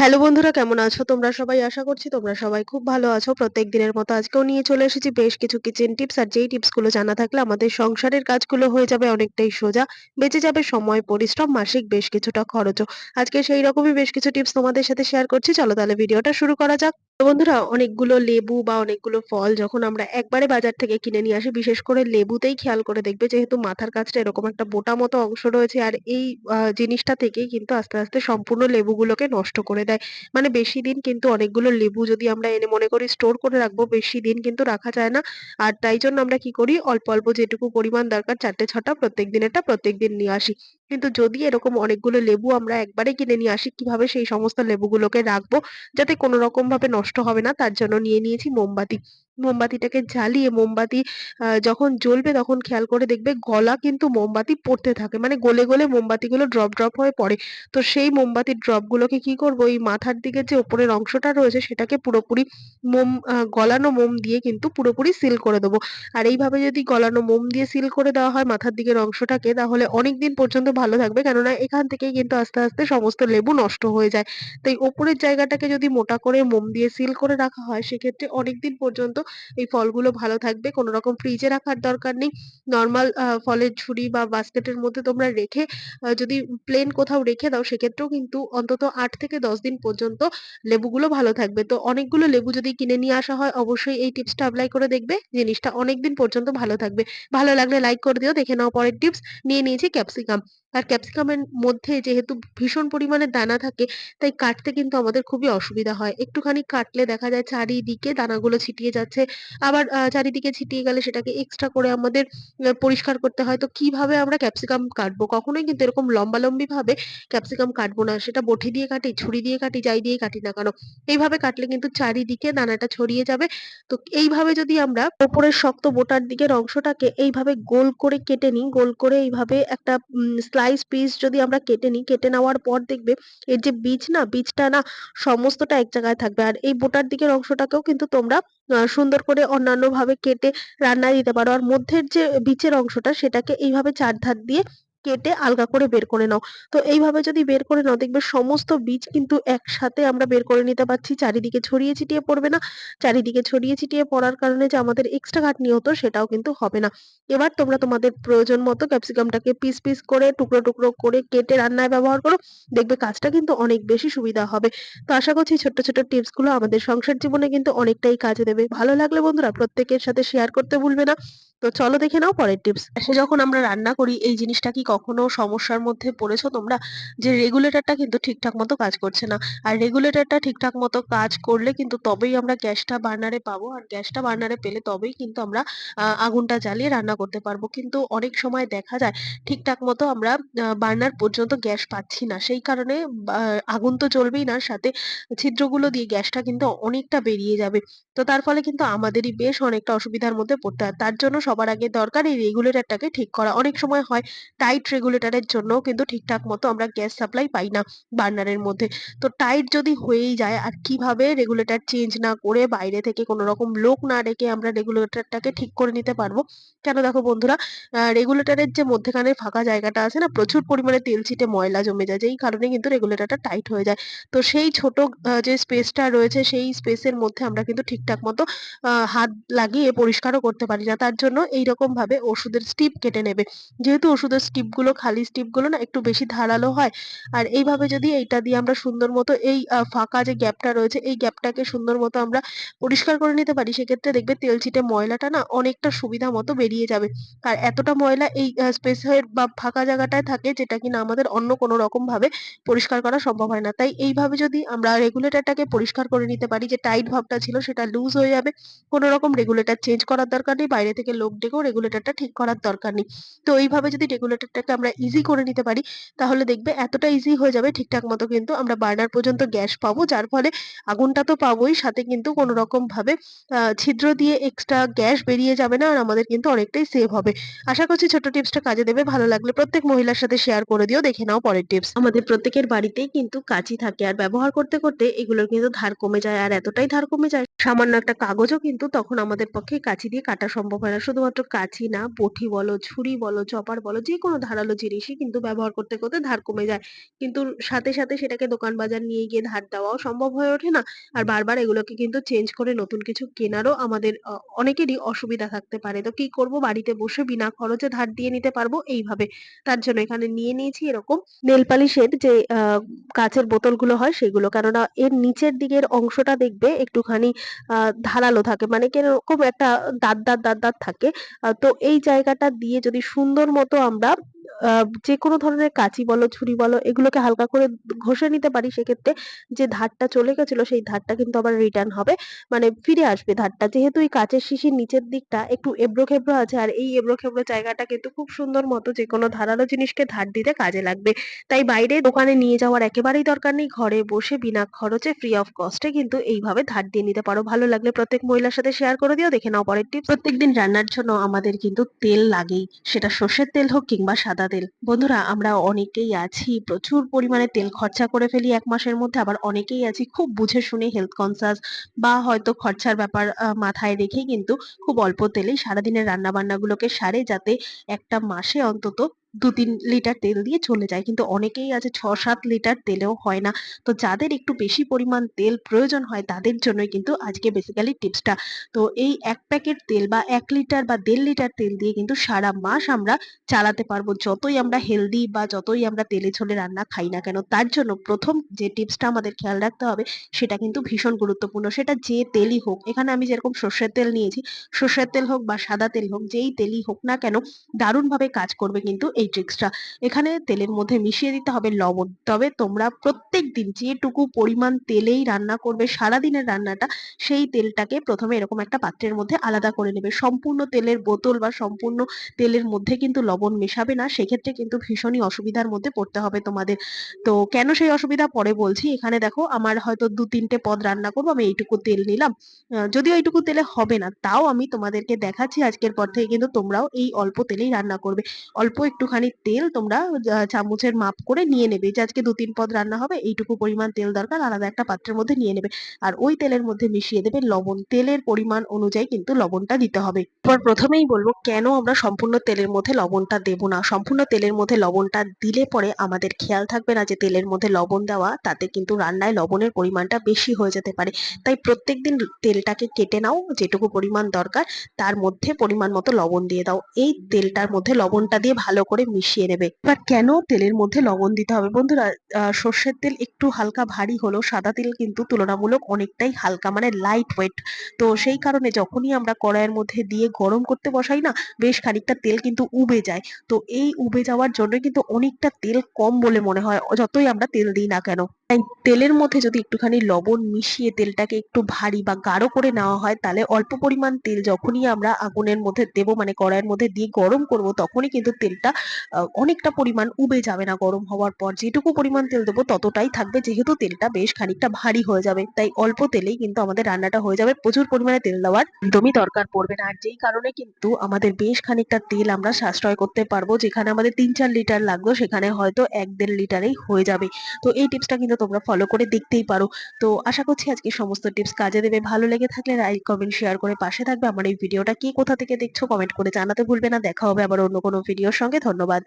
Hello বন্ধুরা, কেমন আছো তোমরা সবাই? আশা করছি তোমরা সবাই খুব ভালো আছো। প্রত্যেক দিনের মতো আজকেও নিয়ে চলে এসেছি বেশ কিছু কিচেন টিপস। আর যেই টিপস গুলো জানা থাকলে আমাদের সংসারের কাজগুলো হয়ে যাবে অনেকটাই সোজা। বেঁচে যাবে সময়, পরিশ্রম, মাসিক বেশ কিছুটা খরচও। আজকে সেই রকমই বেশ কিছু টিপস তোমাদের সাথে শেয়ার করছি। চলো তাহলে ভিডিওটা শুরু করা যাক। তো বন্ধুরা, অনেকগুলো লেবু বা অনেকগুলো ফল যখন আমরা একবারে বাজার থেকে কিনে নিয়ে আসি, বিশেষ করে লেবুতেই খেয়াল করে দেখবে, যেহেতু মাথার কাছটা এরকম একটা বোটা মতো অংশ রয়েছে, আর এই জিনিসটা থেকেই কিন্তু আস্তে আস্তে সম্পূর্ণ লেবুগুলোকে নষ্ট করে দেয়। মানে বেশি দিন কিন্তু অনেকগুলো লেবু যদি আমরা এনে মনে করি স্টোর করে রাখবো, বেশি দিন কিন্তু রাখা যায় না। আর তাই জন্য আমরা কি করি, অল্প অল্প যেটুকু পরিমাণ দরকার ৪টে ৬টা প্রত্যেক দিনেরটা প্রত্যেক দিন নিয়ে আসি। কিন্তু যদি এরকম অনেকগুলো লেবু আমরা একবারে কিনে নিয়ে আসি, কিভাবে সেই সমস্ত লেবুগুলোকে রাখবো যাতে কোনো রকম ভাবে নষ্ট হবে না, তার জন্য নিয়ে নিয়েছি মোমবাতি। মোমবাতিটাকে জ্বালিয়ে মোমবাতি যখন জ্বলবে তখন খেয়াল করে দেখবে গলা কিন্তু মোমবাতি পড়তে থাকে, মানে গলে গলে মোমবাতিগুলো ড্রপ ড্রপ হয়ে পড়ে। তো সেই মোমবাতির ড্রপ গুলোকে কি করবো, এই মাথার দিকে যে উপরের অংশটা রয়েছে সেটাকে পুরোপুরি গলানো মোম দিয়ে কিন্তু পুরোপুরি সিল করে দেবো। আর এইভাবে যদি গলানো মোম দিয়ে সিল করে দেওয়া হয় মাথার দিকের অংশটাকে, তাহলে অনেকদিন পর্যন্ত ভালো থাকবে, কেননা এখান থেকেই কিন্তু আস্তে আস্তে সমস্ত লেবু নষ্ট হয়ে যায়। তাই ওপরের জায়গাটাকে যদি মোটা করে মোম দিয়ে সিল করে রাখা হয়, সেক্ষেত্রে অনেকদিন পর্যন্ত এই ফলগুলো ভালো থাকবে। কোনো রকম ফ্রিজে রাখার দরকার নেই। নরমাল ফলের ঝুড়ি বা বাস্কেটের মধ্যে তোমরা রেখে যদি প্লেন কোথাও রেখে দাও, সেক্ষেত্রেও কিন্তু অন্তত ৮ থেকে ১০ দিন পর্যন্ত লেবুগুলো ভালো থাকবে। তো অনেকগুলো লেবু যদি কিনে নিয়ে আসা হয়, অবশ্যই এই টিপসটা এপ্লাই করে দেখবে। জিনিসটা অনেকদিন পর্যন্ত ভালো থাকবে। ভালো লাগলে লাইক করে দিও। দেখে নাও পরের টিপস। নিয়ে নিয়েছি ক্যাপসিকাম। আর ক্যাপসিকামের মধ্যে যেহেতু ভীষণ পরিমাণে দানা থাকে, তাই কাটতে কিন্তু আমাদের খুবই অসুবিধা হয়। একটুখানি কাটলে দেখা যায় চারিদিকে দানাগুলো ছিটিয়ে যাচ্ছে। আবার চারিদিকে ছিটিয়ে গেলে সেটাকে এক্সট্রা করে আমাদের পরিষ্কার করতে হয়। তো কিভাবে আমরা ক্যাপসিকাম কাটবো? কখনোই কিন্তু এরকম লম্বালম্বি ভাবে ক্যাপসিকাম কাটবো না। সেটা বটি দিয়ে কাটি, ছুরি দিয়ে কাটি, যাই দিয়েই কাটি না কেন। এইভাবে কাটলে কিন্তু চারিদিকে দানাটা ছড়িয়ে যাবে। তো এইভাবে যদি আমরা ওপরের শক্ত বোটার দিকের অংশটাকে এইভাবে গোল করে কেটে নিই, গোল করে এইভাবে একটা স্লাইস পিস যদি আমরা কেটে নিই, কেটে নেওয়ার পর দেখবে এর যে বীজ না, বীজটা না সমস্তটা এক জায়গায় থাকবে। আর এই বোটার দিকের অংশটাকেও কিন্তু তোমরা সুন্দর করে অন্যান্যভাবে কেটে রান্নায় দিতে পারো। আর মধ্যের যে বীচের অংশটা সেটাকে এইভাবে ৪ ধার দিয়ে কেটে আলগা করে বের করে নাও। তো এইভাবে যদি বের করে নাও, দেখবে সমস্ত বীজ কিন্তু একসাথে আমরা বের করে নিতে পারছি। চারিদিকে ছড়িয়ে ছিটিয়ে পড়বে না। চারিদিকে ছড়িয়ে ছিটিয়ে পড়ার কারণে যে আমাদের এক্সট্রা খাটনি হতো, সেটাও কিন্তু হবে না। এবার তোমরা তোমাদের প্রয়োজন মতো ক্যাপসিকামটাকে পিস পিস করে টুকরো টুকরো করে কেটে রান্নায় ব্যবহার করো। দেখবে কাজটা কিন্তু অনেক বেশি সুবিধা হবে। তো আশা করছি ছোট্ট ছোট্ট টিপস গুলো আমাদের সংসার জীবনে কিন্তু অনেকটাই কাজে দেবে। ভালো লাগলে বন্ধুরা প্রত্যেকের সাথে শেয়ার করতে ভুলবে না। তো চলো দেখে নাও পরের টিপস। সে যখন আমরা রান্না করি, এই জিনিসটা কি কখনো সমস্যার মধ্যে পড়েছো তোমরা? যে রেগুলেটরটা কিন্তু ঠিকঠাক মতো কাজ করছে না। আর রেগুলেটরটা ঠিকঠাক মতো কাজ করলে কিন্তু তবেই আমরা গ্যাসটা বার্নারে পাবো। আর গ্যাসটা বার্নারে পেলে তবেই কিন্তু আমরা আগুনটা জ্বালিয়ে রান্না করতে পারবো। কিন্তু অনেক সময় দেখা যায় ঠিকঠাক মতো আমরা বার্নার পর্যন্ত গ্যাস পাচ্ছি না। সেই কারণে বা আগুন তো জ্বলবেই না, সাথে ছিদ্রগুলো দিয়ে গ্যাসটা কিন্তু অনেকটা বেরিয়ে যাবে। তো তার ফলে কিন্তু আমাদেরই বেশ অনেকটা অসুবিধার মধ্যে পড়তে হয়। তার জন্য সবার আগে দরকার এই রেগুলেটরটাকে ঠিক করা। অনেক সময় হয় টাইট রেগুলেটরের জন্যও কিন্তু ঠিকঠাক মতো আমরা গ্যাস সাপ্লাই পাই না বার্নারের মধ্যে। তো টাইট যদি হয়েই যায়, আর কিভাবে রেগুলেটর চেঞ্জ না করে বাইরে থেকে কোনো রকম লোক না ডেকে আমরা রেগুলেটরটাকে ঠিক করে নিতে পারবো? কেন দেখো বন্ধুরা, রেগুলেটরের যে মধ্যেখানে ফাঁকা জায়গাটা আছে না, প্রচুর পরিমাণে তেল ছিটে ময়লা জমে যায়, যেই কারণে কিন্তু রেগুলেটরটা টাইট হয়ে যায়। তো সেই ছোট যে স্পেসটা রয়েছে, সেই স্পেসের মধ্যে আমরা কিন্তু ঠিকঠাক মতো হাত লাগিয়ে পরিষ্কারও করতে পারি না। তার জন্য এইরকম ভাবে ওষুধের স্টিপ কেটে নেবে। যেহেতু ওষুধের স্টিপগুলো, খালি স্টিপগুলো না একটু বেশি ধারালো হয়। আর এইভাবে যদি এইটা দিয়ে আমরা সুন্দর মতো এই ফাঁকা যে গ্যাপটা রয়েছে, এই গ্যাপটাকে সুন্দর মতো আমরা পরিষ্কার করে নিতে পারি, সেক্ষেত্রে দেখবে তেল ছিটে ময়লাটা না অনেকটা সুবিধা মতো বেরিয়ে যাবে। আর এতটা ময়লা এই স্পেসের বা ফাঁকা জায়গাটায় থাকে, যেটা কিনা আমাদের অন্য কোনো রকম ভাবে পরিষ্কার করা সম্ভব হয় না। তাই এইভাবে যদি আমরা রেগুলেটরটাকে পরিষ্কার করে নিতে পারি, যে টাইট ভাবটা ছিল সেটা লুজ হয়ে যাবে। কোনো রকম রেগুলেটর চেঞ্জ করার দরকার নেই। বাইরে থেকে লোক ডেকেও রেগুলেটরটা ঠিক করার দরকার নেই। তো এইভাবে যদি রেগুলেটরটাকে আমরা ইজি করে নিতে পারি, তাহলে দেখবে এতটা ইজি হয়ে যাবে, ঠিকঠাক মতো কিন্তু আমরা বার্নার পর্যন্ত গ্যাস পাবো। যার ফলে আগুনটা তো পাবোই, সাথে কিন্তু কোনো রকম ভাবে ছিদ্র দিয়ে এক্সট্রা গ্যাস বেরিয়ে যাবে না। আর আমাদের কিন্তু অনেকটাই সেভ হবে। আশা করছি ছোট্ট টিপসটা কাজে দেবে। ভালো লাগলে প্রত্যেক মহিলার সাথে শেয়ার করে দিও। দেখে নাও পরের টিপস। আমাদের প্রত্যেকের বাড়িতেই কিন্তু কাঁচি থাকে, আর ব্যবহার করতে করতে এগুলোর কিন্তু ধার কমে যায়। আর এতটাই ধার কমে যায়, সামান্য একটা কাগজও কিন্তু তখন আমাদের পক্ষে কাঁচি দিয়ে কাটা সম্ভব হয় না। শুধুমাত্র কাঁচি না, বটি বলো, ছুরি বলো, চপার বলো, যে কোনো ধারালো জিনিসই কিন্তু ব্যবহার করতে করতে ধার কমে যায়। কিন্তু সাথে সাথে সেটাকে দোকান বাজার নিয়ে গিয়ে ধার দেওয়াও সম্ভব হয়ে ওঠে না। আর বারবার এগুলোকে কিন্তু চেঞ্জ করে নতুন কিছু কেনারও আমাদের অনেকেরই অসুবিধা থাকতে পারে। তো কি করব, বাড়িতে বসে বিনা খরচে ধার দিয়ে নিতে পারবো এইভাবে। তার জন্য এখানে নিয়ে নিয়েছি এরকম নেল পালিশের যে কাঁচের বোতলগুলো হয় সেগুলো। কেননা এর নিচের দিকের অংশটা দেখবে একটুখানি আ ধারালো থাকে। মানে কিরকম একটা দাঁত থাকে। তো এই জায়গাটা দিয়ে যদি সুন্দর মতো আমরা আ যেকোনো ধরনের কাঁচি বলো, ছুরি বলো, এগুলোকে হালকা করে ঘষে নিতে পারি, সেক্ষেত্রে যে ধারটা চলে গেছিল সেই ধারটা কিন্তু আবার রিটার্ন হবে। মানে ফিরে আসবে ধারটা। যেহেতু এই কাঁচের শিশির নিচের দিকটা একটু এবড়ো-খেবড়ো আছে, আর এই এবড়ো-খেবড়ো জায়গাটা কিন্তু খুব সুন্দর মতো যেকোনো ধারালো জিনিসকে ধার দিতে কাজে লাগবে। তাই বাইরে দোকানে নিয়ে যাওয়ার একেবারেই দরকার নেই। ঘরে বসে বিনা খরচে ফ্রি অফ কস্ট এ কিন্তু এইভাবে ধার দিয়ে নিতে পারো। ভালো লাগলে প্রত্যেক মহিলার সাথে শেয়ার করে দিও। দেখে নাও পরের টিপস। প্রত্যেকদিন রান্নার জন্য আমাদের কিন্তু তেল লাগেই। সেটা সর্ষের তেল হোক কিংবা সাদা তেল। বন্ধুরা, আমরা অনেকেই আছি প্রচুর পরিমাণে তেল খরচা করে ফেলি ১ মাসের মধ্যে। আবার অনেকেই আছি খুব বুঝে শুনে হেলথ কনসিয়াস বা হয়তো খরচার ব্যাপার মাথায় রেখেই কিন্তু খুব অল্প তেলেই সারাদিনের রান্না-বান্নাগুলোকে সারে, যাতে একটা মাসে অন্তত ২-৩ লিটার তেল দিয়ে চলে যায়। কিন্তু অনেকেই আছে ৬-৭ লিটার তেলেও হয় না। তো যাদের একটু বেশি পরিমাণ তেল প্রয়োজন হয় তাদের জন্যই কিন্তু আজকে বেসিক্যালি টিপসটা। তো এই ১ প্যাকেট তেল বা ১ লিটার বা ১.৫ লিটার তেল দিয়ে কিন্তু সারা মাস আমরা চালাতে পারবো। যতই আমরা হেলদি বা যতই আমরা তেলে ঝোলে রান্না খাই না কেন। তার জন্য ১ম যে টিপসটা আমাদের খেয়াল রাখতে হবে সেটা কিন্তু ভীষণ গুরুত্বপূর্ণ। সেটা যে তেলই হোক। এখানে আমি যেরকম সর্ষের তেল নিয়েছি, সর্ষের তেল হোক বা সাদা তেল হোক, যেই তেলই হোক না কেন দারুণভাবে কাজ করবে কিন্তু এই ট্রিক্সটা। এখানে তেলের মধ্যে মিশিয়ে দিতে হবে লবণ। তবে তোমরা প্রত্যেকদিন যেটুকু পরিমাণ তেলেই রান্না করবে সারাদিনের রান্নাটা, সেই তেলটাকে ১ম এ এরকম একটা পাত্রের মধ্যে আলাদা করে নেবে। সম্পূর্ণ তেলের বোতল বা সম্পূর্ণ তেলের মধ্যে কিন্তু লবণ মেশাবে না। সেক্ষেত্রে কিন্তু ভীষণই অসুবিধার মধ্যে পড়তে হবে তোমাদের। তো কেন সেই অসুবিধা পরে বলছি। এখানে দেখো আমার হয়তো ২-৩ টে পদ রান্না করব। আমি এইটুকু তেল নিলাম। যদিও এইটুকু তেলে হবে না, তাও আমি তোমাদেরকে দেখাচ্ছি আজকের পর থেকে কিন্তু তোমরাও এই অল্প তেলেই রান্না করবে। অল্প একটুখানি তেল তোমরা চামচের মাপ করে নিয়ে নেবে যে আজকে ২-৩ পদ রান্না হবে, এইটুকু পরিমাণ তেল দরকার, আলাদা একটা পাত্রের মধ্যে নিয়ে নেবে। আর ওই তেলের মধ্যে মিশিয়ে দেবে লবণ। তেলের পরিমাণ অনুযায়ী কিন্তু লবণটা দিতে হবে। এবার প্রথমেই বলবো কেন আমরা সম্পূর্ণ তেলের মধ্যে লবণটা দেব না। সম্পূর্ণ তেলের মধ্যে লবণটা দিলে পরে আমাদের খেয়াল থাকবে না যে তেলের মধ্যে লবণ দেওয়া, তাতে কিন্তু রান্নায় লবণের পরিমাণটা বেশি হয়ে যেতে পারে। তাই প্রত্যেকদিন তেলটাকে কেটে নাও, যেটুকু পরিমাণ দরকার তার মধ্যে পরিমাণ মতো লবণ দিয়ে দাও। এই তেলটার মধ্যে লবণটা দিয়ে ভালো করে মিশিয়ে নেবে। এবার কেন তেলের মধ্যে লবণ দিতে হবে বন্ধুরা, সর্ষের তেল একটু হালকা ভারী হলেও সাদা তেল কিন্তু তুলনামূলক অনেকটাই হালকা, মানে লাইট ওয়েট। তো সেই কারণে যখনই আমরা কড়াইয়ের মধ্যে দিয়ে গরম করতে বসাই না, বেশ খানিকটা তেল কিন্তু উবে যায়। তো এই উবে যাওয়ার জন্য কিন্তু অনেকটা তেল কম বলে মনে হয় যতই আমরা তেল দিই না কেন। তাই তেলের মধ্যে যদি একটুখানি লবণ মিশিয়ে তেলটাকে একটু ভারী বা গাঢ় করে নেওয়া হয়, তাহলে অল্প পরিমাণ তেল যখনই আমরা আগুনের মধ্যে দেবো, মানে কড়াইয়ের মধ্যে দিয়ে গরম করব, তখনই কিন্তু তেলটা অনেকটা পরিমাণ উবে যাবে না। গরম হওয়ার পর যেটুকু পরিমাণ তেল দেবো ততটাই থাকবে, যেহেতু তেলটা বেশ খানিকটা ভারী হয়ে যাবে। তাই অল্প তেলেই কিন্তু আমাদের রান্নাটা হয়ে যাবে। প্রচুর পরিমাণে তেল দেওয়ার একদমই দরকার পড়বে না। আর যেই কারণে কিন্তু আমাদের বেশ খানিকটা তেল আমরা সাশ্রয় করতে পারবো। যেখানে আমাদের ৩-৪ লিটার লাগতো সেখানে হয়তো ১-১.৫ লিটারেই হয়ে যাবে। তো এই টিপসটা কিন্তু তোমরা ফলো করে দেখতেই পারো। তো আশা করছি আজকে সমস্ত টিপস কাজে দেবে। ভালো লেগে থাকলে লাইক, কমেন্ট, শেয়ার করে পাশে থাকবে। আমার এই ভিডিওটা কে কোথা থেকে দেখছো কমেন্ট করে জানাতে ভুলবে না। দেখা হবে আবার অন্য কোনো ভিডিওর সঙ্গে। ধন্যবাদ।